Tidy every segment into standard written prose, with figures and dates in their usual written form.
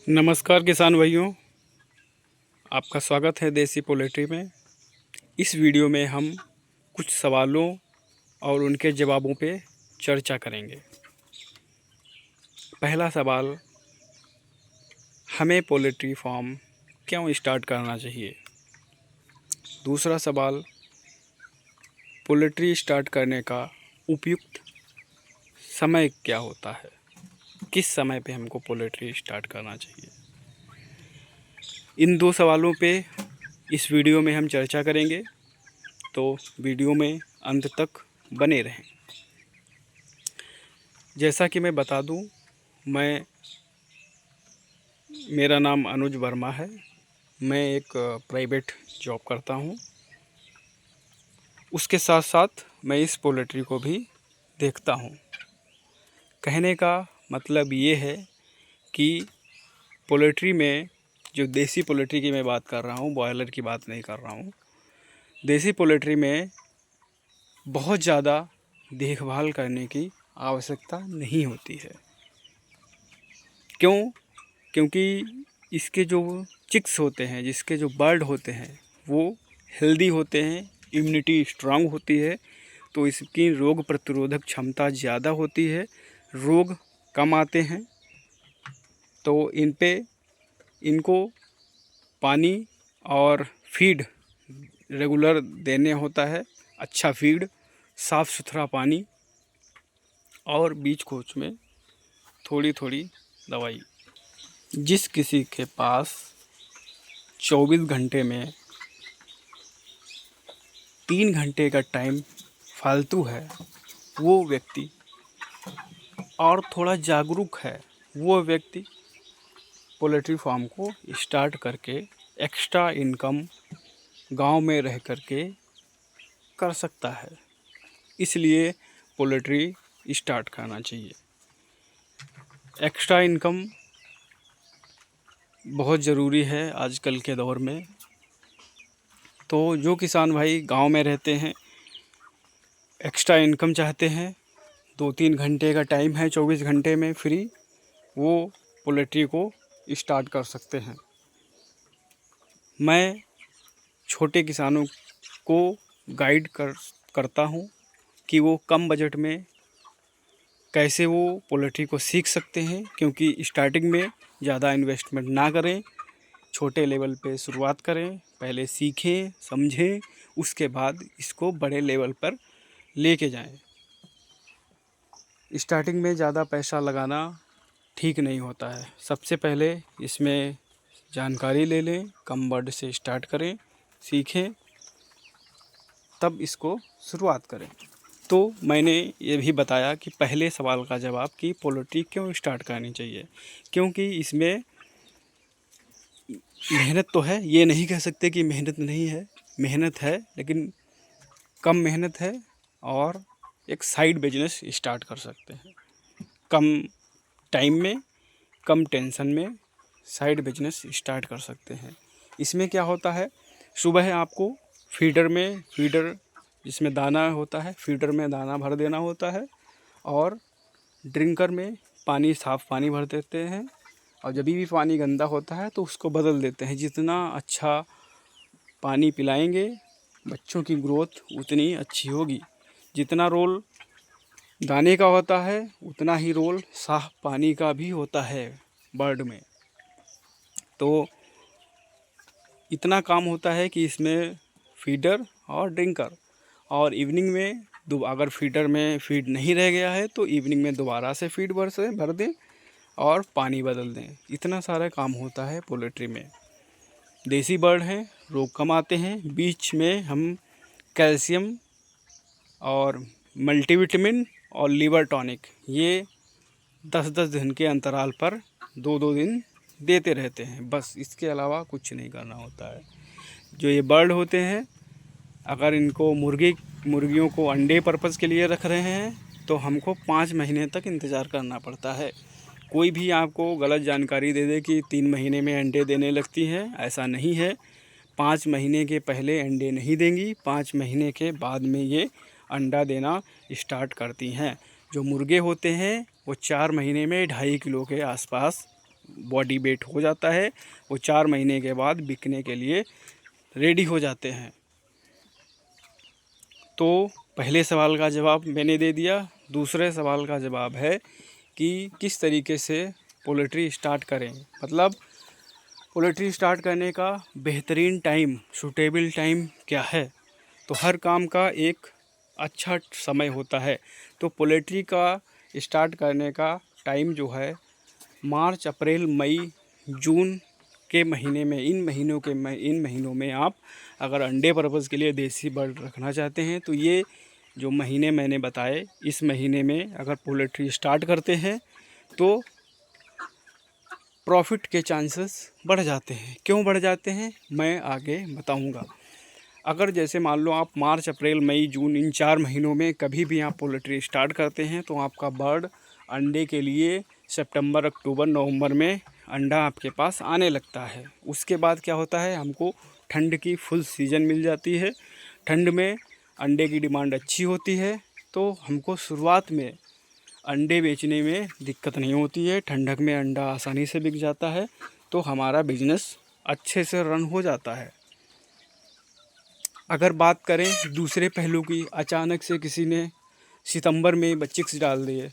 नमस्कार किसान भाइयों, आपका स्वागत है देसी पोल्ट्री में। इस वीडियो में हम कुछ सवालों और उनके जवाबों पे चर्चा करेंगे। पहला सवाल, हमें पोल्ट्री फार्म क्यों स्टार्ट करना चाहिए। दूसरा सवाल, पोल्ट्री स्टार्ट करने का उपयुक्त समय क्या होता है, किस समय पे हमको पोल्ट्री स्टार्ट करना चाहिए। इन दो सवालों पे इस वीडियो में हम चर्चा करेंगे, तो वीडियो में अंत तक बने रहें। जैसा कि मैं बता दूं, मेरा नाम अनुज वर्मा है। मैं एक प्राइवेट जॉब करता हूं। उसके साथ साथ मैं इस पोल्ट्री को भी देखता हूं। कहने का मतलब ये है कि पोल्ट्री में जो देसी पोल्ट्री की मैं बात कर रहा हूं, बॉयलर की बात नहीं कर रहा हूं। देसी पोल्ट्री में बहुत ज़्यादा देखभाल करने की आवश्यकता नहीं होती है। क्यों? क्योंकि इसके जो चिक्स होते हैं, जिसके जो बर्ड होते हैं, वो हेल्दी होते हैं, इम्यूनिटी स्ट्रांग होती है, तो इसकी रोग प्रतिरोधक क्षमता ज़्यादा होती है, रोग कम आते हैं। तो इनको पानी और फीड रेगुलर देने होता है। अच्छा फीड, साफ़ सुथरा पानी और बीच कोच में थोड़ी थोड़ी दवाई। जिस किसी के पास 24 घंटे में 3 घंटे का टाइम फालतू है, वो व्यक्ति और थोड़ा जागरूक है, वो व्यक्ति पोल्ट्री फार्म को स्टार्ट करके एक्स्ट्रा इनकम गांव में रह करके कर सकता है। इसलिए पोल्ट्री स्टार्ट करना चाहिए। एक्स्ट्रा इनकम बहुत ज़रूरी है आजकल के दौर में। तो जो किसान भाई गांव में रहते हैं, एक्स्ट्रा इनकम चाहते हैं, 2-3 घंटे का टाइम है 24 घंटे में फ्री, वो पोल्ट्री को स्टार्ट कर सकते हैं। मैं छोटे किसानों को गाइड करता हूँ कि वो कम बजट में कैसे वो पोल्ट्री को सीख सकते हैं। क्योंकि स्टार्टिंग में ज़्यादा इन्वेस्टमेंट ना करें, छोटे लेवल पे शुरुआत करें, पहले सीखें समझें, उसके बाद इसको बड़े लेवल पर लेके जाएं। स्टार्टिंग में ज़्यादा पैसा लगाना ठीक नहीं होता है। सबसे पहले इसमें जानकारी ले लें, कम बर्ड से स्टार्ट करें, सीखें, तब इसको शुरुआत करें। तो मैंने ये भी बताया कि पहले सवाल का जवाब कि पोल्ट्री क्यों स्टार्ट करनी चाहिए। क्योंकि इसमें मेहनत तो है, ये नहीं कह सकते कि मेहनत नहीं है, मेहनत है, लेकिन कम मेहनत है और एक साइड बिजनेस स्टार्ट कर सकते हैं। कम टाइम में, कम टेंशन में साइड बिजनेस स्टार्ट कर सकते हैं। इसमें क्या होता है, सुबह आपको फीडर जिसमें दाना होता है, फीडर में दाना भर देना होता है और ड्रिंकर में साफ़ पानी भर देते हैं। और जब भी पानी गंदा होता है तो उसको बदल देते हैं। जितना अच्छा पानी पिलाएंगे, बच्चों की ग्रोथ उतनी अच्छी होगी। जितना रोल दाने का होता है, उतना ही रोल साफ पानी का भी होता है बर्ड में। तो इतना काम होता है कि इसमें फीडर और ड्रिंकर, और इवनिंग में अगर फीडर में फीड नहीं रह गया है तो इवनिंग में दोबारा से फीड भर दें और पानी बदल दें। इतना सारा काम होता है पोल्ट्री में। देसी बर्ड हैं, रोग कम आते हैं। बीच में हम कैल्शियम और मल्टीविटामिन और लीवर टॉनिक ये 10-10 दिन के अंतराल पर 2-2 दिन देते रहते हैं। बस इसके अलावा कुछ नहीं करना होता है। जो ये बर्ड होते हैं, अगर इनको मुर्गियों को अंडे पर्पज़ के लिए रख रहे हैं तो हमको 5 महीने तक इंतज़ार करना पड़ता है। कोई भी आपको गलत जानकारी दे दे कि 3 महीने में अंडे देने लगती हैं, ऐसा नहीं है। 5 महीने के पहले अंडे नहीं देंगी, 5 महीने के बाद में ये अंडा देना स्टार्ट करती हैं। जो मुर्गे होते हैं वो 4 महीने में 2.5 किलो के आसपास बॉडी वेट हो जाता है, वो 4 महीने के बाद बिकने के लिए रेडी हो जाते हैं। तो पहले सवाल का जवाब मैंने दे दिया। दूसरे सवाल का जवाब है कि किस तरीके से पोल्ट्री स्टार्ट करें, मतलब पोल्ट्री स्टार्ट करने का बेहतरीन टाइम, सूटेबल टाइम क्या है। तो हर काम का एक अच्छा समय होता है। तो पोल्ट्री का स्टार्ट करने का टाइम जो है मार्च, अप्रैल, मई, जून के महीने में, इन महीनों में आप अगर अंडे पर्पज़ के लिए देसी बर्ड रखना चाहते हैं तो ये जो महीने मैंने बताए, इस महीने में अगर पोल्ट्री स्टार्ट करते हैं तो प्रॉफिट के चांसेस बढ़ जाते हैं। क्यों बढ़ जाते हैं मैं आगे बताऊंगा। अगर जैसे मान लो आप मार्च, अप्रैल, मई, जून इन 4 महीनों में कभी भी आप पोल्ट्री स्टार्ट करते हैं तो आपका बर्ड अंडे के लिए सितंबर, अक्टूबर, नवंबर में अंडा आपके पास आने लगता है। उसके बाद क्या होता है, हमको ठंड की फुल सीज़न मिल जाती है। ठंड में अंडे की डिमांड अच्छी होती है, तो हमको शुरुआत में अंडे बेचने में दिक्कत नहीं होती है। ठंडक में अंडा आसानी से बिक जाता है, तो हमारा बिजनेस अच्छे से रन हो जाता है। अगर बात करें दूसरे पहलू की, अचानक से किसी ने सितंबर में चिक्स डाल दिए,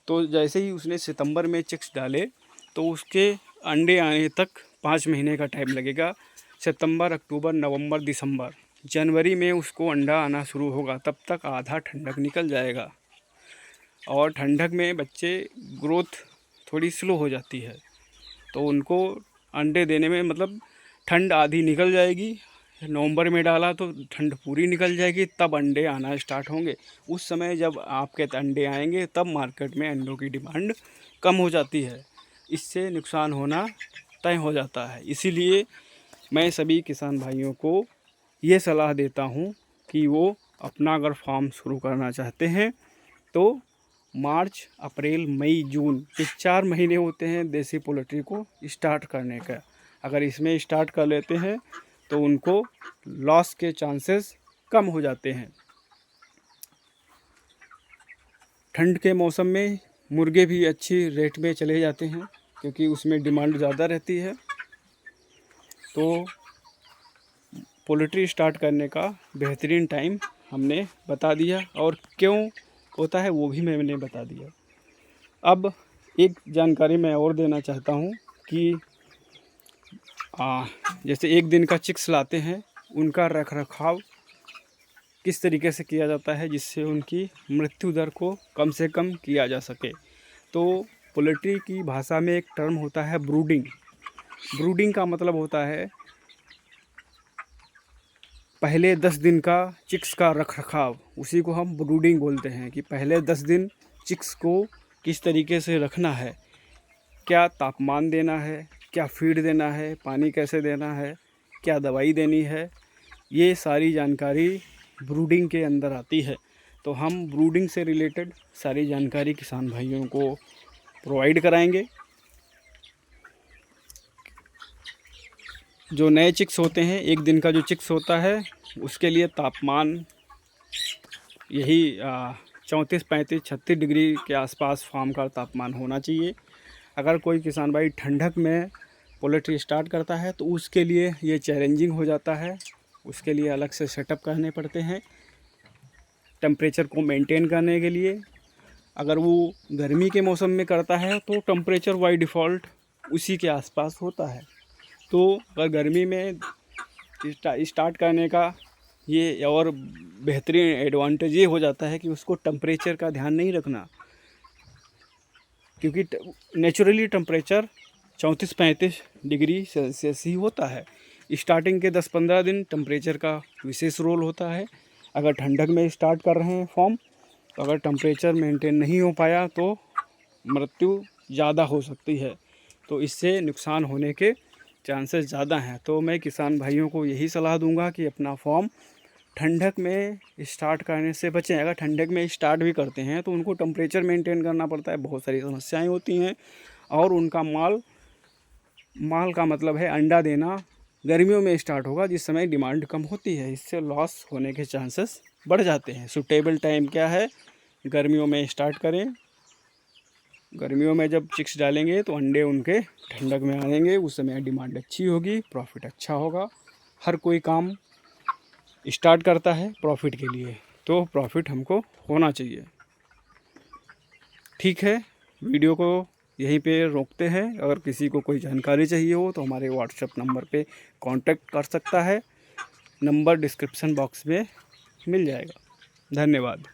तो जैसे ही उसने सितंबर में चिक्स डाले तो उसके अंडे आने तक 5 महीने का टाइम लगेगा। सितंबर, अक्टूबर, नवंबर, दिसंबर, जनवरी में उसको अंडा आना शुरू होगा, तब तक आधा ठंडक निकल जाएगा। और ठंडक में बच्चे ग्रोथ थोड़ी स्लो हो जाती है, तो उनको अंडे देने में मतलब ठंड आधी निकल जाएगी। नवंबर में डाला तो ठंड पूरी निकल जाएगी, तब अंडे आना स्टार्ट होंगे। उस समय जब आपके अंडे आएंगे तब मार्केट में अंडों की डिमांड कम हो जाती है, इससे नुकसान होना तय हो जाता है। इसीलिए मैं सभी किसान भाइयों को ये सलाह देता हूँ कि वो अपना अगर फार्म शुरू करना चाहते हैं तो मार्च, अप्रैल, मई, जून ये 4 महीने होते हैं देसी पोल्ट्री को स्टार्ट करने का। अगर इसमें स्टार्ट कर लेते हैं तो उनको लॉस के चांसेस कम हो जाते हैं। ठंड के मौसम में मुर्गे भी अच्छी रेट में चले जाते हैं, क्योंकि उसमें डिमांड ज़्यादा रहती है। तो पोल्ट्री स्टार्ट करने का बेहतरीन टाइम हमने बता दिया, और क्यों होता है वो भी मैंने बता दिया। अब एक जानकारी मैं और देना चाहता हूँ कि जैसे एक दिन का चिक्स लाते हैं, उनका रख रखाव किस तरीके से किया जाता है जिससे उनकी मृत्यु दर को कम से कम किया जा सके। तो पोल्ट्री की भाषा में एक टर्म होता है ब्रूडिंग। ब्रूडिंग का मतलब होता है पहले 10 दिन का चिक्स का रख रखाव, उसी को हम ब्रूडिंग बोलते हैं। कि पहले 10 दिन चिक्स को किस तरीके से रखना है, क्या तापमान देना है, क्या फीड देना है, पानी कैसे देना है, क्या दवाई देनी है, ये सारी जानकारी ब्रूडिंग के अंदर आती है। तो हम ब्रूडिंग से रिलेटेड सारी जानकारी किसान भाइयों को प्रोवाइड कराएंगे। जो नए चिक्स होते हैं, एक दिन का जो चिक्स होता है, उसके लिए तापमान यही 34, 35, 36 डिग्री के आसपास फार्म का तापमान होना चाहिए। अगर कोई किसान भाई ठंडक में पोल्ट्री स्टार्ट करता है तो उसके लिए ये चैलेंजिंग हो जाता है। उसके लिए अलग से सेटअप करने पड़ते हैं टेम्परेचर को मेंटेन करने के लिए। अगर वो गर्मी के मौसम में करता है तो टेम्परेचर बाय डिफ़ॉल्ट उसी के आसपास होता है। तो अगर गर्मी में स्टार्ट करने का ये और बेहतरीन एडवांटेज ये हो जाता है कि उसको टेम्परेचर का ध्यान नहीं रखना, क्योंकि नेचुरली टेम्परेचर 34-35 डिग्री सेल्सियस ही होता है। स्टार्टिंग के 10-15 दिन टेम्परेचर का विशेष रोल होता है। अगर ठंडक में स्टार्ट कर रहे हैं फॉर्म, तो अगर टेम्परेचर मेंटेन नहीं हो पाया तो मृत्यु ज़्यादा हो सकती है। तो इससे नुकसान होने के चांसेस ज़्यादा हैं। तो मैं किसान भाइयों को यही सलाह दूंगा कि अपना फॉर्म ठंडक में स्टार्ट करने से बचें। अगर ठंडक में स्टार्ट भी करते हैं तो उनको टेम्परेचर मेंटेन करना पड़ता है, बहुत सारी समस्याएं होती हैं। और उनका माल का मतलब है अंडा देना गर्मियों में स्टार्ट होगा, जिस समय डिमांड कम होती है। इससे लॉस होने के चांसेस बढ़ जाते हैं। सूटेबल टाइम क्या है, गर्मियों में स्टार्ट करें, गर्मियों में जब चिक्स डालेंगे तो अंडे उनके ठंडक में आएंगे, उस समय डिमांड अच्छी होगी, प्रॉफिट अच्छा होगा। हर कोई काम स्टार्ट करता है प्रॉफिट के लिए, तो प्रॉफिट हमको होना चाहिए। ठीक है, वीडियो को यहीं पे रोकते हैं। अगर किसी को कोई जानकारी चाहिए हो तो हमारे व्हाट्सएप नंबर पे कांटेक्ट कर सकता है। नंबर डिस्क्रिप्शन बॉक्स में मिल जाएगा। धन्यवाद।